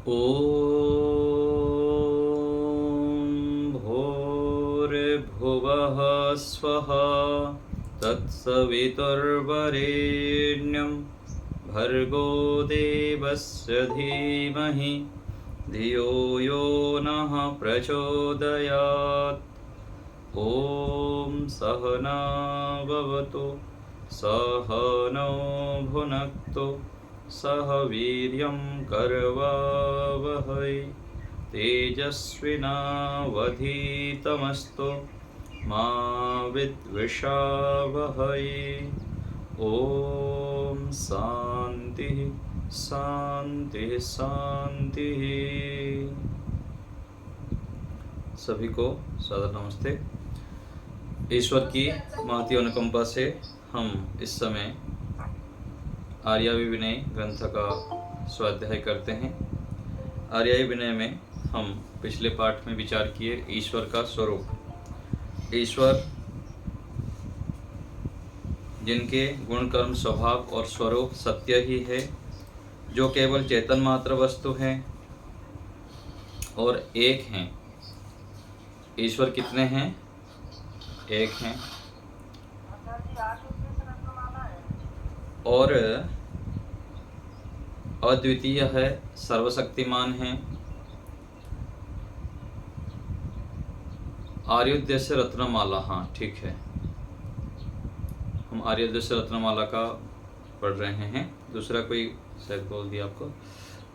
ॐ भूर्भुवः स्वः तत्सवितुर्वरेण्यं भर्गो देवस्य धीमहि धियो यो नः प्रचोदयात्। ॐ सहना भवतु सहनौ भुनक्तु सह वीर्यं करवावहै तेजस्विनावधीतमस्तु मा विद्विषावहै। ओम शांति शांति शांति। सभी को सादर नमस्ते। ईश्वर की महती अनुकंपा से हम इस समय आर्यावी विनय ग्रंथ का स्वाध्याय करते हैं। आर्यावी विनय में हम पिछले पाठ में विचार किए ईश्वर का स्वरूप। ईश्वर जिनके गुण कर्म स्वभाव और स्वरूप सत्य ही है, जो केवल चेतन मात्र वस्तु हैं और एक हैं। ईश्वर कितने हैं? एक हैं। और अद्वितीय है, सर्वशक्तिमान है। आर्योद्देश्य रत्नमाला, हाँ ठीक है, हम आर्योद्देश्य रत्नमाला का पढ़ रहे हैं। दूसरा कोई शायद बोल दिया आपको।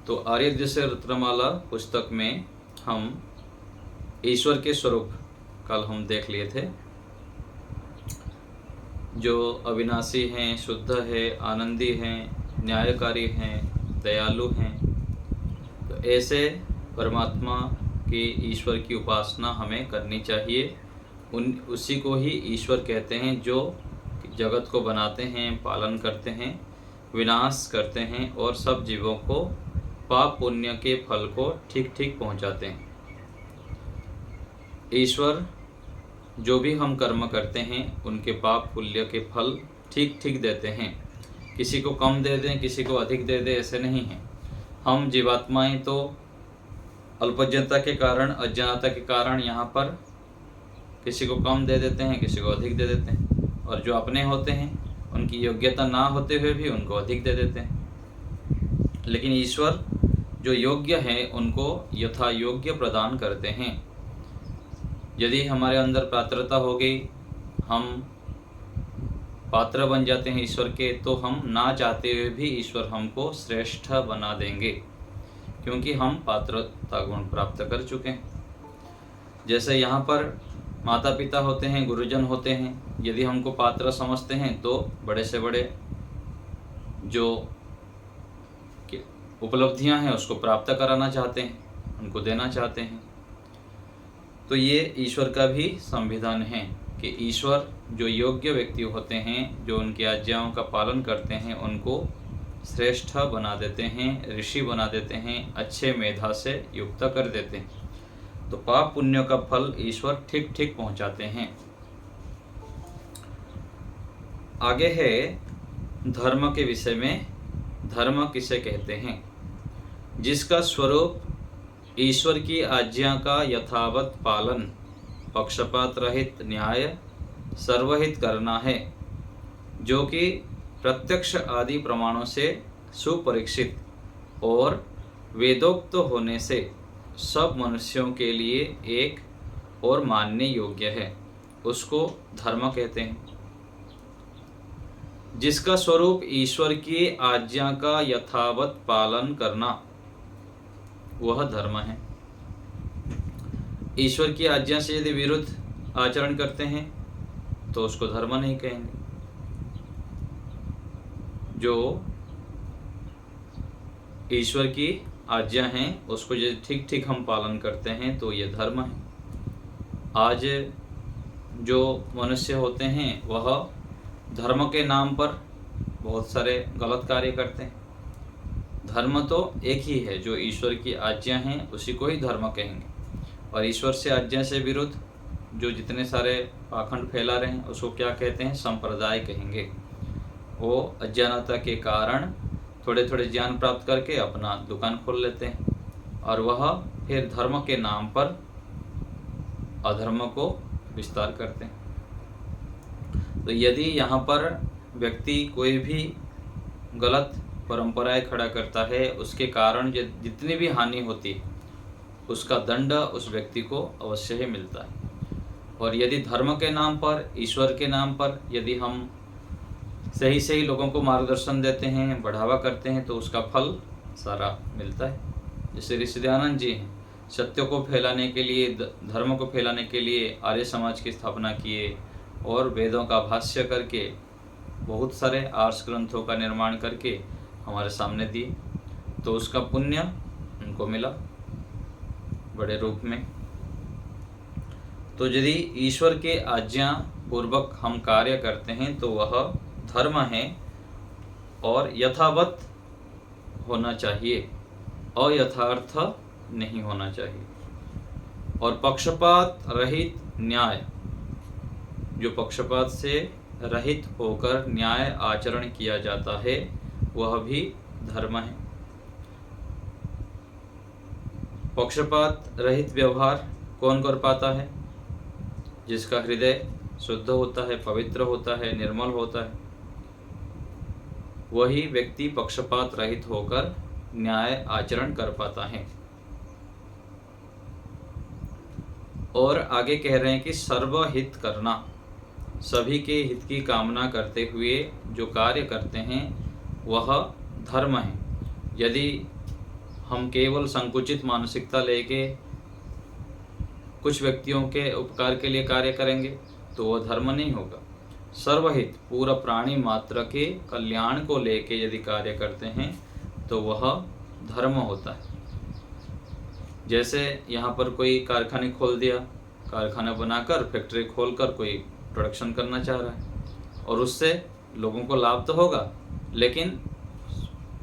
तो आर्योद्देश्य रत्नमाला पुस्तक में हम ईश्वर के स्वरूप कल हम देख लिए थे, जो अविनाशी हैं, शुद्ध है, आनंदी हैं, न्यायकारी हैं, दयालु हैं। तो ऐसे परमात्मा की ईश्वर की उपासना हमें करनी चाहिए। उसी को ही ईश्वर कहते हैं, जो जगत को बनाते हैं, पालन करते हैं, विनाश करते हैं और सब जीवों को पाप पुण्य के फल को ठीक ठीक पहुंचाते हैं। ईश्वर जो भी हम कर्म करते हैं उनके पाप पुण्य के फल ठीक ठीक देते हैं। किसी को कम दे दें, किसी को अधिक दे दें, ऐसे नहीं है। हम जीवात्माएं तो अल्पज्ञता के कारण, अज्ञानता के कारण यहाँ पर किसी को कम दे देते हैं, किसी को अधिक दे देते हैं। और जो अपने होते हैं उनकी योग्यता ना होते हुए भी उनको अधिक दे देते हैं। लेकिन ईश्वर जो योग्य है उनको यथा योग्य प्रदान करते हैं। यदि हमारे अंदर पात्रता हो गई, हम पात्र बन जाते हैं ईश्वर के, तो हम ना चाहते हुए भी ईश्वर हमको श्रेष्ठ बना देंगे, क्योंकि हम पात्रता गुण प्राप्त कर चुके हैं। जैसे यहाँ पर माता पिता होते हैं, गुरुजन होते हैं, यदि हमको पात्र समझते हैं तो बड़े से बड़े जो उपलब्धियां हैं उसको प्राप्त कराना चाहते हैं, उनको देना चाहते हैं। तो ये ईश्वर का भी संविधान है कि ईश्वर जो योग्य व्यक्ति होते हैं, जो उनकी आज्ञाओं का पालन करते हैं, उनको श्रेष्ठ बना देते हैं, ऋषि बना देते हैं, अच्छे मेधा से युक्त कर देते हैं। तो पाप पुण्य का फल ईश्वर ठीक ठीक पहुंचाते हैं। आगे है धर्म के विषय में। धर्म किसे कहते हैं? जिसका स्वरूप ईश्वर की आज्ञा का यथावत पालन, पक्षपात रहित न्याय, सर्वहित करना है, जो कि प्रत्यक्ष आदि प्रमाणों से सुपरीक्षित और वेदोक्त होने से सब मनुष्यों के लिए एक और मानने योग्य है, उसको धर्म कहते हैं। जिसका स्वरूप ईश्वर की आज्ञा का यथावत पालन करना, वह धर्म है। ईश्वर की आज्ञा से यदि विरुद्ध आचरण करते हैं तो उसको धर्म नहीं कहेंगे। जो ईश्वर की आज्ञा है उसको यदि ठीक ठीक हम पालन करते हैं तो ये धर्म है। आज जो मनुष्य होते हैं वह धर्म के नाम पर बहुत सारे गलत कार्य करते हैं। धर्म तो एक ही है, जो ईश्वर की आज्ञा है उसी को ही धर्म कहेंगे। और ईश्वर से आज्ञा से विरुद्ध जो जितने सारे पाखंड फैला रहे हैं उसको क्या कहते हैं? संप्रदाय कहेंगे। वो अज्ञानता के कारण थोड़े थोड़े ज्ञान प्राप्त करके अपना दुकान खोल लेते हैं, और वह फिर धर्म के नाम पर अधर्म को विस्तार करते हैं। तो यदि यहाँ पर व्यक्ति कोई भी गलत परंपराएं खड़ा करता है, उसके कारण जितनी भी हानि होती है उसका दंड उस व्यक्ति को अवश्य ही मिलता है। और यदि धर्म के नाम पर, ईश्वर के नाम पर यदि हम सही सही लोगों को मार्गदर्शन देते हैं, बढ़ावा करते हैं, तो उसका फल सारा मिलता है। जैसे ऋषिदयानंद जी हैं, सत्य को फैलाने के लिए, धर्म को फैलाने के लिए आर्य समाज की स्थापना किए और वेदों का भाष्य करके बहुत सारे आर्ष ग्रंथों का निर्माण करके हमारे सामने दिए, तो उसका पुण्य उनको मिला बड़े रूप में। तो यदि ईश्वर के आज्ञा पूर्वक हम कार्य करते हैं तो वह धर्म है और यथावत होना चाहिए, अयथार्थ नहीं होना चाहिए। और पक्षपात रहित न्याय, जो पक्षपात से रहित होकर न्याय आचरण किया जाता है वह भी धर्म है। पक्षपात रहित व्यवहार कौन कर पाता है? जिसका हृदय शुद्ध होता है, पवित्र होता है, निर्मल होता है, वही व्यक्ति पक्षपात रहित होकर न्याय आचरण कर पाता है। और आगे कह रहे हैं कि सर्वहित करना, सभी के हित की कामना करते हुए जो कार्य करते हैं वह धर्म है। यदि हम केवल संकुचित मानसिकता लेके कुछ व्यक्तियों के उपकार के लिए कार्य करेंगे तो वह धर्म नहीं होगा। सर्वहित, पूरा प्राणी मात्र के कल्याण को लेके यदि कार्य करते हैं तो वह धर्म होता है। जैसे यहाँ पर कोई कारखाने खोल दिया, कारखाना बनाकर, फैक्ट्री खोलकर कोई प्रोडक्शन करना चाह रहा है और उससे लोगों को लाभ तो होगा, लेकिन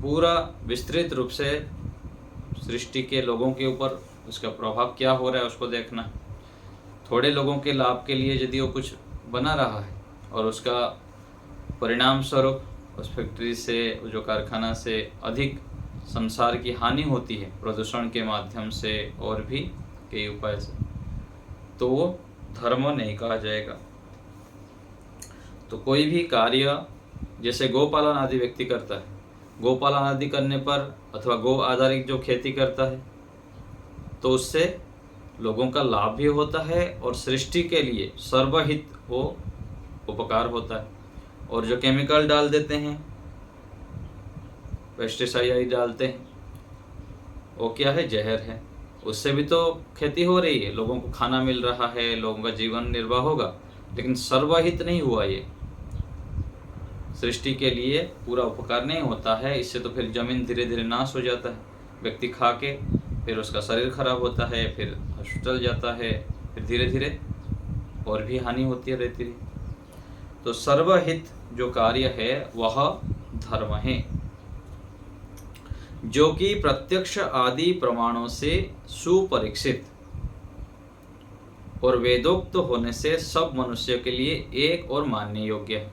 पूरा विस्तृत रूप से सृष्टि के लोगों के ऊपर उसका प्रभाव क्या हो रहा है उसको देखना। थोड़े लोगों के लाभ के लिए यदि वो कुछ बना रहा है और उसका परिणाम स्वरूप उस फैक्ट्री से, जो कारखाना से अधिक संसार की हानि होती है प्रदूषण के माध्यम से और भी कई उपाय से, तो वो धर्म नहीं कहा जाएगा। तो कोई भी कार्य, जैसे गोपालन आदि व्यक्ति करता है, गोपालन आदि करने पर अथवा गो आधारित जो खेती करता है तो उससे लोगों का लाभ भी होता है और सृष्टि के लिए सर्वहित वो उपकार होता है। और जो केमिकल डाल देते हैं, पेस्टिसाइड डालते हैं, वो क्या है? जहर है। उससे भी तो खेती हो रही है, लोगों को खाना मिल रहा है, लोगों का जीवन निर्वाह होगा, लेकिन सर्वहित नहीं हुआ, ये सृष्टि के लिए पूरा उपकार नहीं होता है। इससे तो फिर जमीन धीरे धीरे नाश हो जाता है, व्यक्ति खा के फिर उसका शरीर खराब होता है, फिर हॉस्पिटल जाता है, फिर धीरे धीरे और भी हानि होती रहती है। तो सर्वहित जो कार्य है वह धर्म है, जो कि प्रत्यक्ष आदि प्रमाणों से सुपरीक्षित और वेदोक्त होने से सब मनुष्य के लिए एक और मानने योग्य है।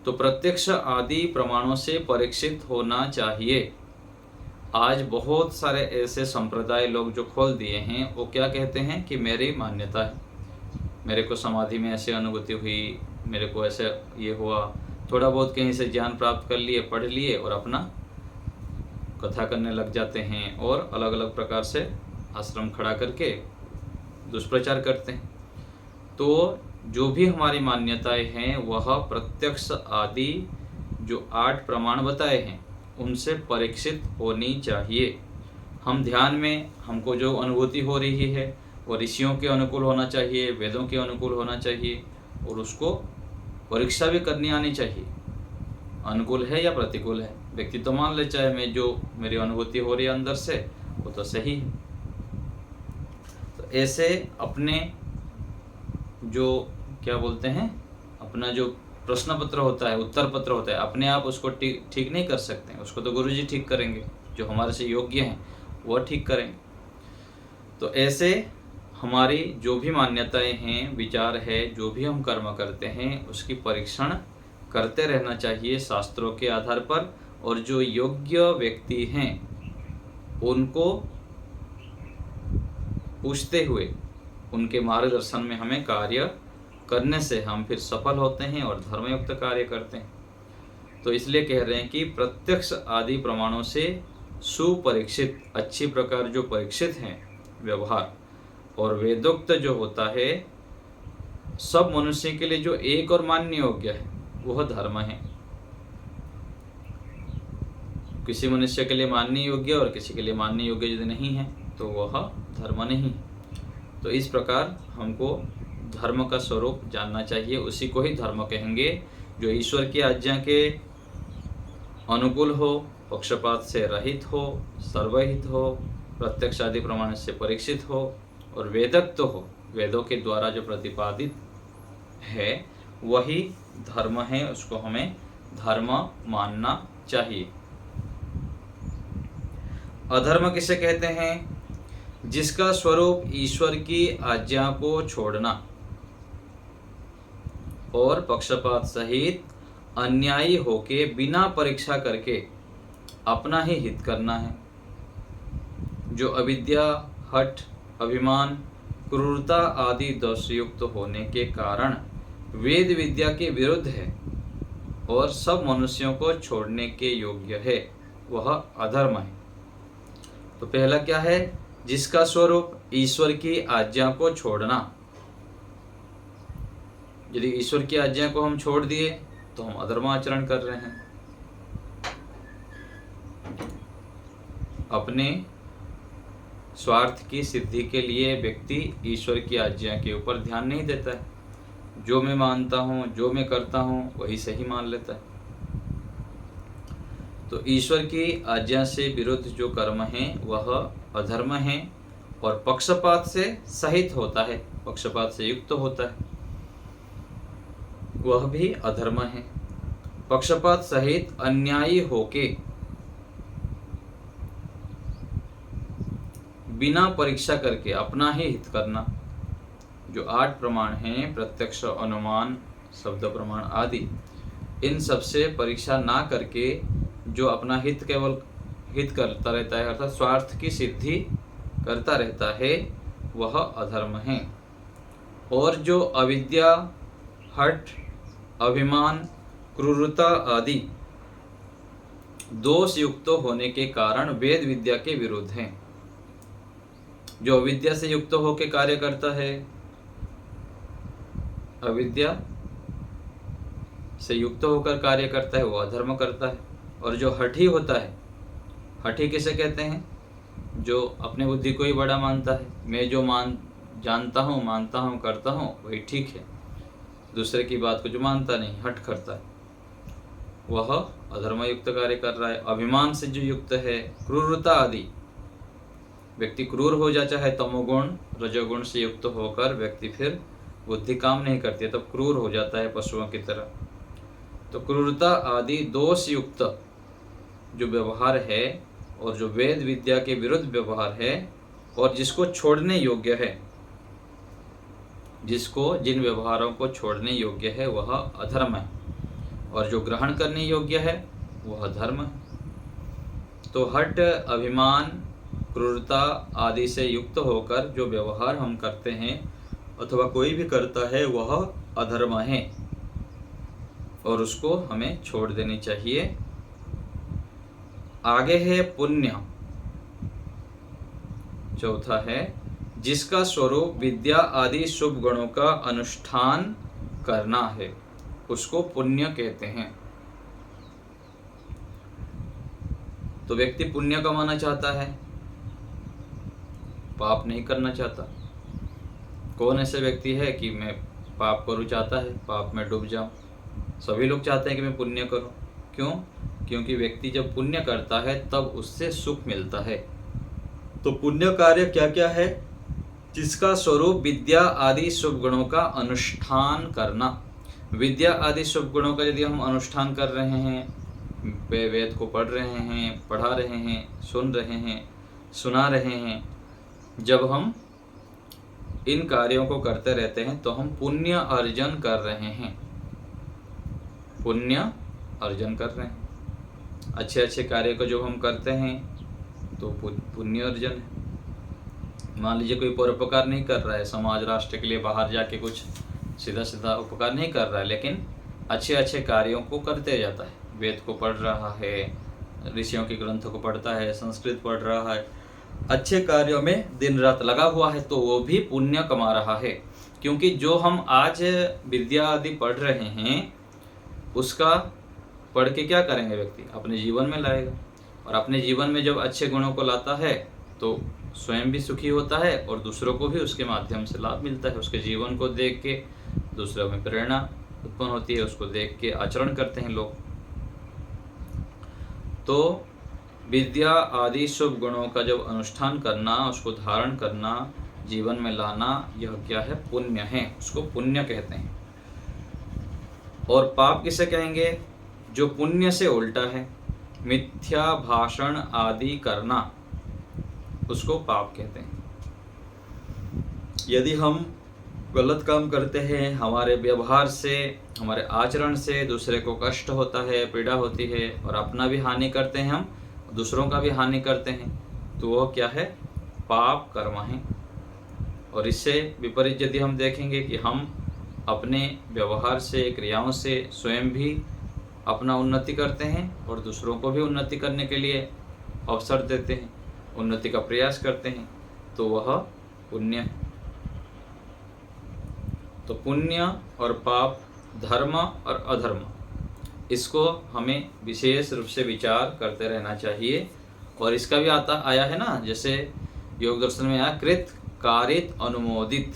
तो प्रत्यक्ष आदि प्रमाणों से परीक्षित होना चाहिए। आज बहुत सारे ऐसे संप्रदाय लोग जो खोल दिए हैं, वो क्या कहते हैं कि मेरी मान्यता है, मेरे को समाधि में ऐसी अनुभूति हुई, मेरे को ऐसे ये हुआ, थोड़ा बहुत कहीं से ज्ञान प्राप्त कर लिए, पढ़ लिए और अपना कथा करने लग जाते हैं और अलग अलग प्रकार से आश्रम खड़ा करके दुष्प्रचार करते हैं। तो जो भी हमारी मान्यताएं हैं वह प्रत्यक्ष आदि जो 8 प्रमाण बताए हैं उनसे परीक्षित होनी चाहिए। हम ध्यान में हमको जो अनुभूति हो रही है वो ऋषियों के अनुकूल होना चाहिए, वेदों के अनुकूल होना चाहिए और उसको परीक्षा भी करनी आनी चाहिए, अनुकूल है या प्रतिकूल है। व्यक्ति तो मान ले चाहे मैं जो मेरी अनुभूति हो रही है अंदर से वो तो सही है। तो ऐसे अपने जो क्या बोलते हैं, अपना जो प्रश्न पत्र होता है, उत्तर पत्र होता है, अपने आप उसको ठीक नहीं कर सकते, उसको तो गुरुजी ठीक करेंगे, जो हमारे से योग्य हैं वह ठीक करेंगे। तो ऐसे हमारी जो भी मान्यताएं हैं, विचार है, जो भी हम कर्म करते हैं उसकी परीक्षण करते रहना चाहिए शास्त्रों के आधार पर। और जो योग्य व्यक्ति हैं उनको पूछते हुए उनके मार्गदर्शन में हमें कार्य करने से हम फिर सफल होते हैं और धर्मयुक्त कार्य करते हैं। तो इसलिए कह रहे हैं कि प्रत्यक्ष आदि प्रमाणों से सुपरीक्षित, अच्छी प्रकार जो परीक्षित हैं व्यवहार, और वेदोक्त जो होता है सब मनुष्य के लिए जो एक और मान्य योग्य है वह धर्म है। किसी मनुष्य के लिए मानने योग्य और किसी के लिए मानने योग्य यदि नहीं है तो वह धर्म नहीं। तो इस प्रकार हमको धर्म का स्वरूप जानना चाहिए, उसी को ही धर्म कहेंगे जो ईश्वर की आज्ञा के अनुकूल हो, पक्षपात से रहित हो, सर्वहित हो, प्रत्यक्ष आदि प्रमाण से परीक्षित हो और वेदक्त हो, वेदों के द्वारा जो प्रतिपादित है वही धर्म है, उसको हमें धर्म मानना चाहिए। अधर्म किसे कहते हैं? जिसका स्वरूप ईश्वर की आज्ञा को छोड़ना और पक्षपात सहित अन्यायी होके बिना परीक्षा करके अपना ही हित करना है, जो अविद्या, हठ, अभिमान, क्रूरता आदि दोषयुक्त होने के कारण वेद विद्या के विरुद्ध है और सब मनुष्यों को छोड़ने के योग्य है, वह अधर्म है। तो पहला क्या है? जिसका स्वरूप ईश्वर की आज्ञा को छोड़ना। यदि ईश्वर की आज्ञा को हम छोड़ दिए तो हम अधर्म आचरण कर रहे हैं। अपने स्वार्थ की सिद्धि के लिए व्यक्ति ईश्वर की आज्ञा के ऊपर ध्यान नहीं देता है। जो मैं मानता हूँ, जो मैं करता हूँ वही सही मान लेता है। तो ईश्वर की आज्ञा से विरुद्ध जो कर्म है वह अधर्म है और पक्षपात से सहित होता है, पक्षपात से युक्त होता है, वह भी अधर्म है। पक्षपात सहित अन्यायी होके बिना परीक्षा करके अपना ही हित करना। जो 8 प्रमाण हैं, प्रत्यक्ष, अनुमान, शब्द प्रमाण आदि, इन सब से परीक्षा ना करके जो अपना हित केवल हित करता रहता है, अर्थात स्वार्थ की सिद्धि करता रहता है, वह अधर्म है। और जो अविद्या, हठ, अभिमान, क्रूरता आदि दोष युक्त होने के कारण वेद विद्या के विरुद्ध हैं। जो अविद्या से युक्त होकर कार्य करता है, अविद्या से युक्त होकर कार्य करता है, वो अधर्म करता है। और जो हठी होता है, हठी किसे कहते हैं? जो अपने बुद्धि को ही बड़ा मानता है, मैं जो जानता हूँ, मानता हूँ, करता हूँ वही ठीक है, दूसरे की बात को जो मानता नहीं, हठ करता है, वह अधर्म युक्त कार्य कर रहा है। अभिमान से जो युक्त है, क्रूरता आदि, व्यक्ति क्रूर हो जाता है, तमोगुण रजोगुण से युक्त होकर व्यक्ति फिर बुद्धि काम नहीं करती है, तब क्रूर हो जाता है पशुओं की तरह। तो क्रूरता आदि दोष युक्त जो व्यवहार है और जो वेद विद्या के विरुद्ध व्यवहार है और जिसको छोड़ने योग्य है, जिसको जिन व्यवहारों को छोड़ने योग्य है वह अधर्म है, और जो ग्रहण करने योग्य है वह धर्म है। तो हठ, अभिमान, क्रूरता आदि से युक्त होकर जो व्यवहार हम करते हैं अथवा कोई भी करता है वह अधर्म है और उसको हमें छोड़ देनी चाहिए। आगे है पुण्य। चौथा है जिसका स्वरूप विद्या आदि शुभ गुणों का अनुष्ठान करना है, उसको पुण्य कहते हैं। तो व्यक्ति पुण्य कमाना चाहता है, पाप नहीं करना चाहता। कौन ऐसे व्यक्ति है कि मैं पाप करूँ चाहता है, पाप में डूब जाऊं? सभी लोग चाहते हैं कि मैं पुण्य करूं। क्यों? क्योंकि व्यक्ति जब पुण्य करता है तब उससे सुख मिलता है। तो पुण्य कार्य क्या क्या है? जिसका स्वरूप विद्या आदि शुभ गुणों का अनुष्ठान करना। विद्या आदि शुभ गुणों का यदि हम अनुष्ठान कर रहे हैं, वेद को पढ़ रहे हैं, पढ़ा रहे हैं, सुन रहे हैं, सुना रहे हैं, जब हम इन कार्यों को करते रहते हैं तो हम पुण्य अर्जन कर रहे हैं, पुण्य अर्जन कर रहे हैं। अच्छे अच्छे कार्य को जो हम करते हैं तो पुण्य अर्जन है। मान लीजिए कोई परोपकार नहीं कर रहा है, समाज राष्ट्र के लिए बाहर जाके कुछ सीधा सीधा उपकार नहीं कर रहा है, लेकिन अच्छे अच्छे कार्यों को करते जाता है, वेद को पढ़ रहा है, ऋषियों के ग्रंथों को पढ़ता है, संस्कृत पढ़ रहा है, अच्छे कार्यों में दिन रात लगा हुआ है, तो वो भी पुण्य कमा रहा है। क्योंकि जो हम आज विद्या आदि पढ़ रहे हैं उसका पढ़ के क्या करेंगे व्यक्ति, अपने जीवन में लाएगा, और अपने जीवन में जब अच्छे गुणों को लाता है तो स्वयं भी सुखी होता है और दूसरों को भी उसके माध्यम से लाभ मिलता है। उसके जीवन को देख के दूसरों में प्रेरणा उत्पन्न होती है, उसको देख के आचरण करते हैं लोग। तो विद्या आदि शुभ गुणों का जब अनुष्ठान करना, उसको धारण करना, जीवन में लाना, यह क्या है, पुण्य है, उसको पुण्य कहते हैं। और पाप किसे कहेंगे, जो पुण्य से उल्टा है, मिथ्या भाषण आदि करना, उसको पाप कहते हैं। यदि हम गलत काम करते हैं, हमारे व्यवहार से, हमारे आचरण से दूसरे को कष्ट होता है, पीड़ा होती है, और अपना भी हानि करते हैं, हम दूसरों का भी हानि करते हैं, तो वह क्या है, पाप कर्म है। और इससे विपरीत यदि हम देखेंगे कि हम अपने व्यवहार से, क्रियाओं से स्वयं भी अपना उन्नति करते हैं और दूसरों को भी उन्नति करने के लिए अवसर देते हैं, उन्नति का प्रयास करते हैं, तो वह पुण्य है। तो पुण्य और पाप, धर्म और अधर्म, इसको हमें विशेष रूप से विचार करते रहना चाहिए। और इसका भी आया है ना, जैसे योग दर्शन में आया, कृत कारित अनुमोदित।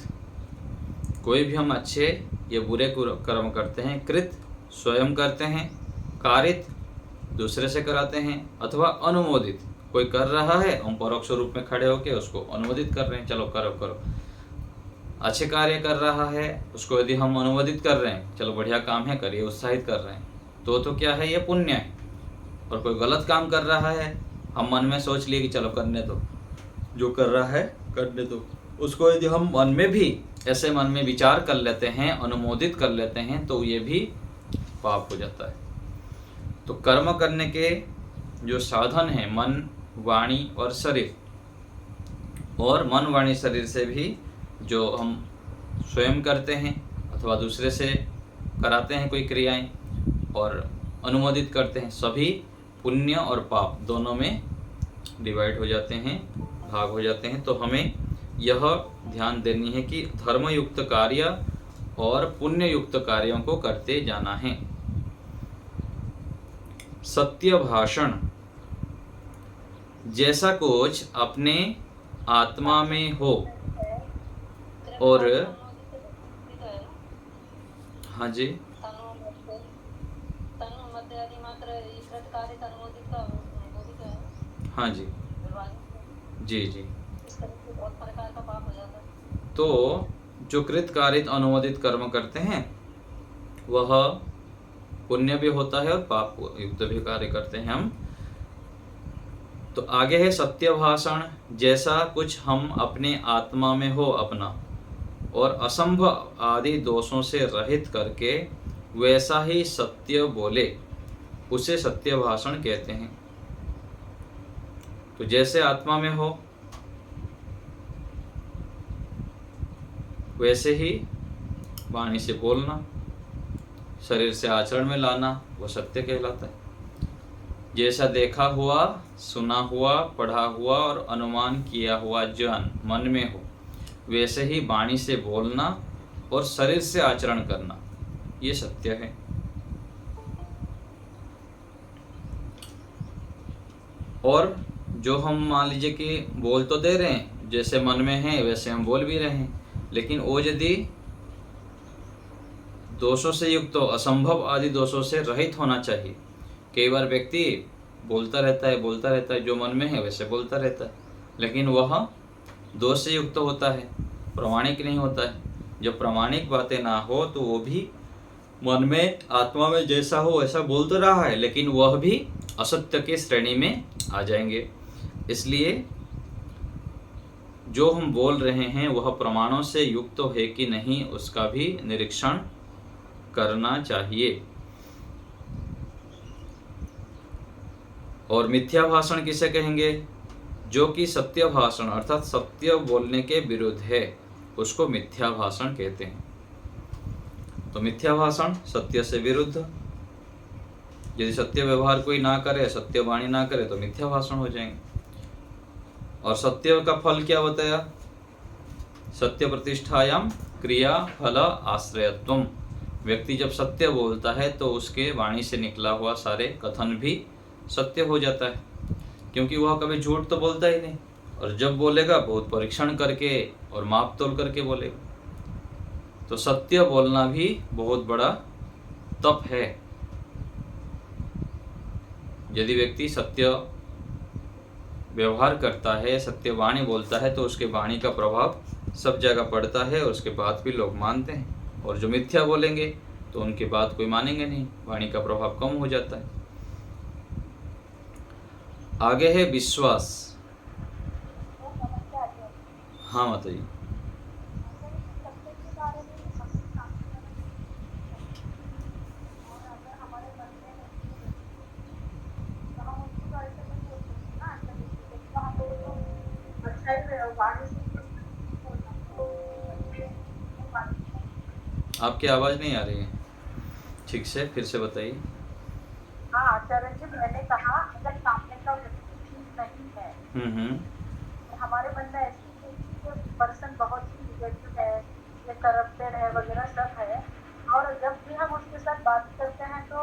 कोई भी हम अच्छे या बुरे कर्म करते हैं, कृत स्वयं करते हैं, कारित दूसरे से कराते हैं, अथवा अनुमोदित कोई कर रहा है, हम परोक्ष रूप में खड़े होकर उसको अनुमोदित कर रहे हैं, चलो करो करो। अच्छे कार्य कर रहा है उसको यदि हम अनुमोदित कर रहे हैं, चलो बढ़िया काम है, करिए, उत्साहित कर रहे हैं, तो क्या है, ये पुण्य है। और कोई गलत काम कर रहा है, हम मन में सोच लिए कि चलो करने दो, जो कर रहा है करने दो, उसको यदि हम मन में भी ऐसे मन में विचार कर लेते हैं, अनुमोदित कर लेते हैं, तो ये भी पाप हो जाता है। तो कर्म करने के जो साधन हैं, मन, वाणी और शरीर, और मन, वाणी, शरीर से भी जो हम स्वयं करते हैं अथवा दूसरे से कराते हैं कोई क्रियाएं और अनुमोदित करते हैं, सभी पुण्य और पाप दोनों में डिवाइड हो जाते हैं, भाग हो जाते हैं। तो हमें यह ध्यान देनी है कि धर्मयुक्त कार्य और पुण्य युक्त कार्यों को करते जाना है। सत्य भाषण, जैसा कुछ अपने आत्मा में हो और हाँ जी, हाँ जी, जी जी। तो जो कृत कारित अनुमोदित कर्म करते हैं वह पुण्य भी होता है और पाप युक्त भी कार्य करते हैं हम। तो आगे है सत्य भाषण, जैसा कुछ हम अपने आत्मा में हो अपना, और असंभव आदि दोषों से रहित करके वैसा ही सत्य बोले, उसे सत्य भाषण कहते हैं। तो जैसे आत्मा में हो वैसे ही वाणी से बोलना, शरीर से आचरण में लाना, वो सत्य कहलाता है। जैसा देखा हुआ, सुना हुआ, पढ़ा हुआ और अनुमान किया हुआ ज्ञान मन में हो, वैसे ही वाणी से बोलना और शरीर से आचरण करना, ये सत्य है। और जो हम मान लीजिए कि बोल तो दे रहे हैं, जैसे मन में है वैसे हम बोल भी रहे हैं, लेकिन वो यदि दोषों से युक्त हो, असंभव आदि दोषों से रहित होना चाहिए। कई बार व्यक्ति बोलता रहता है, जो मन में है वैसे बोलता रहता है, लेकिन वह दोष से युक्त होता है, प्रामाणिक नहीं होता है। जब प्रामाणिक बातें ना हो तो वो भी मन में, आत्मा में जैसा हो वैसा बोल तो रहा है, लेकिन वह भी असत्य की श्रेणी में आ जाएंगे। इसलिए जो हम बोल रहे हैं वह प्रमाणों से युक्त है कि नहीं, उसका भी निरीक्षण करना चाहिए। और मिथ्या भाषण किसे कहेंगे, जो कि सत्य भाषण अर्थात सत्य बोलने के विरुद्ध है उसको मिथ्या भाषण कहते हैं। तो मिथ्या भाषण सत्य से विरुद्ध, यदि सत्य व्यवहार कोई ना करे, सत्य वाणी ना करे तो मिथ्या भाषण हो जाएंगे। और सत्य का फल क्या बताया? सत्य प्रतिष्ठायाम क्रिया फल आश्रयत्वम। व्यक्ति जब सत्य बोलता है तो उसके वाणी से निकला हुआ सारे कथन भी सत्य हो जाता है, क्योंकि वह कभी झूठ तो बोलता ही नहीं, और जब बोलेगा बहुत परीक्षण करके और माप तोल करके बोलेगा। तो सत्य बोलना भी बहुत बड़ा तप है। यदि व्यक्ति सत्य व्यवहार करता है, सत्य वाणी बोलता है, तो उसके वाणी का प्रभाव सब जगह पड़ता है और उसके बात भी लोग मानते हैं। और जो मिथ्या बोलेंगे तो उनकी बात कोई मानेंगे नहीं, वाणी का प्रभाव कम हो जाता है। आगे है विश्वास। हाँ बताइए। आपकी आवाज नहीं आ रही है ठीक से, फिर से बताइए। हाँ आचार्य जी, मैंने कहा अगर सामने का व्यक्ति ठीक नहीं है, हमारे मन में ऐसी पर्सन बहुत ही निगेटिव है, ये करप्टेड है वगैरह सब है, और जब भी हम उसके साथ बात करते हैं तो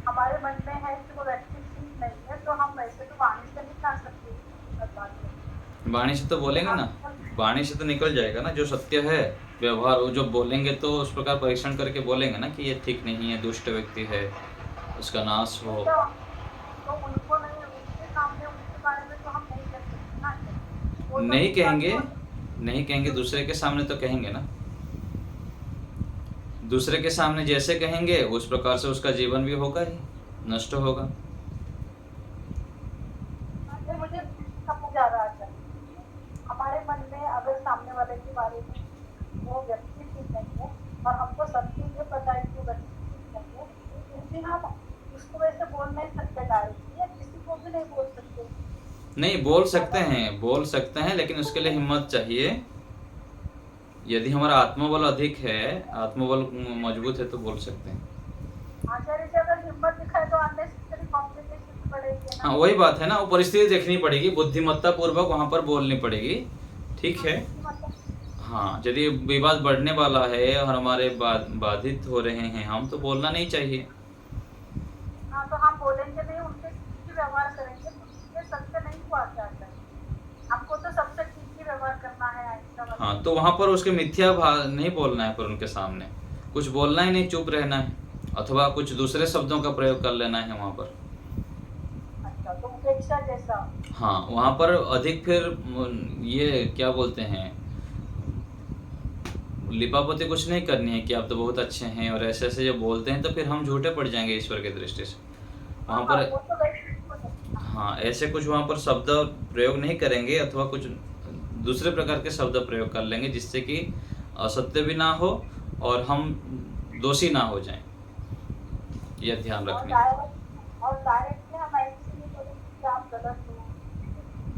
हमारे मन में है कि वो व्यक्ति ठीक नहीं है, तो हम वैसे तो वाणी से नहीं कह सकते बात करते। वाणी से तो बोलेंगे ना, वाणी से तो निकल जाएगा ना। जो सत्य है व्यवहार, वो जो बोलेंगे तो उस प्रकार परीक्षण करके बोलेंगे ना कि ये ठीक नहीं है, दुष्ट व्यक्ति है, उसका नाश हो। तो उनको नहीं, उसके सामने उसके बारे में तो हम नहीं कर सकते ना। नहीं कहेंगे, नहीं कहेंगे, दूसरे के सामने तो कहेंगे ना। दूसरे के सामने जैसे कहेंगे उस प्रकार से उसका जीवन भी होगा ही, नष्ट होगा। मुझे समझ आ रहा है, हमारे मन में अगर सामने वाले के बारे में वो व्यक्ति ठीक नहीं है और हमको सत्य ये पता है कि वो व्यक्ति ठीक नहीं है, फिर भी हम उसको वैसे बोल नहीं सकते डायरेक्टली, या किसी को भी नहीं बोल सकते। नहीं, बोल सकते हैं, बोल सकते हैं, लेकिन उसके लिए हिम्मत चाहिए। यदि हमारा आत्मबल अधिक है, आत्मबल मजबूत है तो बोल सकते हैं। आचार्य जी, अगर हिम्मत दिखाए तो अननेसेसरी कॉम्प्लिकेशन बढ़ेगी ना। हाँ वही बात है ना, वो परिस्थिति देखनी पड़ेगी, बुद्धिमत्ता पूर्वक वहां पर बोलनी पड़ेगी। ठीक है। हाँ, यदि विवाद बढ़ने वाला है और हमारे बाधित हो रहे हैं हम, तो बोलना नहीं चाहिए। हाँ, तो हम बोलेंगे नहीं, उनके ठीक ही व्यवहार करेंगे, तो ये सत्य नहीं हुआ चाहता है। हमको तो सबसे ठीक ही व्यवहार करना है। हाँ, तो वहां पर उसके मिथ्या नहीं बोलना है, पर उनके सामने कुछ बोलना ही नहीं, चुप रहना है, अथवा कुछ दूसरे शब्दों का प्रयोग कर लेना है वहां पर। अच्छा, तो उपेक्षा जैसा। हाँ, वहां पर अधिक फिर ये क्या बोलते हैं, लिपापोती कुछ नहीं करनी है कि आप तो बहुत अच्छे हैं, और ऐसे ऐसे जब बोलते हैं तो फिर हम झूठे पड़ जाएंगे ईश्वर की दृष्टि से वहां पर। हाँ, ऐसे कुछ वहां पर शब्द प्रयोग नहीं करेंगे, अथवा कुछ दूसरे प्रकार के शब्द प्रयोग कर लेंगे जिससे कि असत्य भी ना हो और हम दोषी ना हो जाएं। यह ध्यान रखने।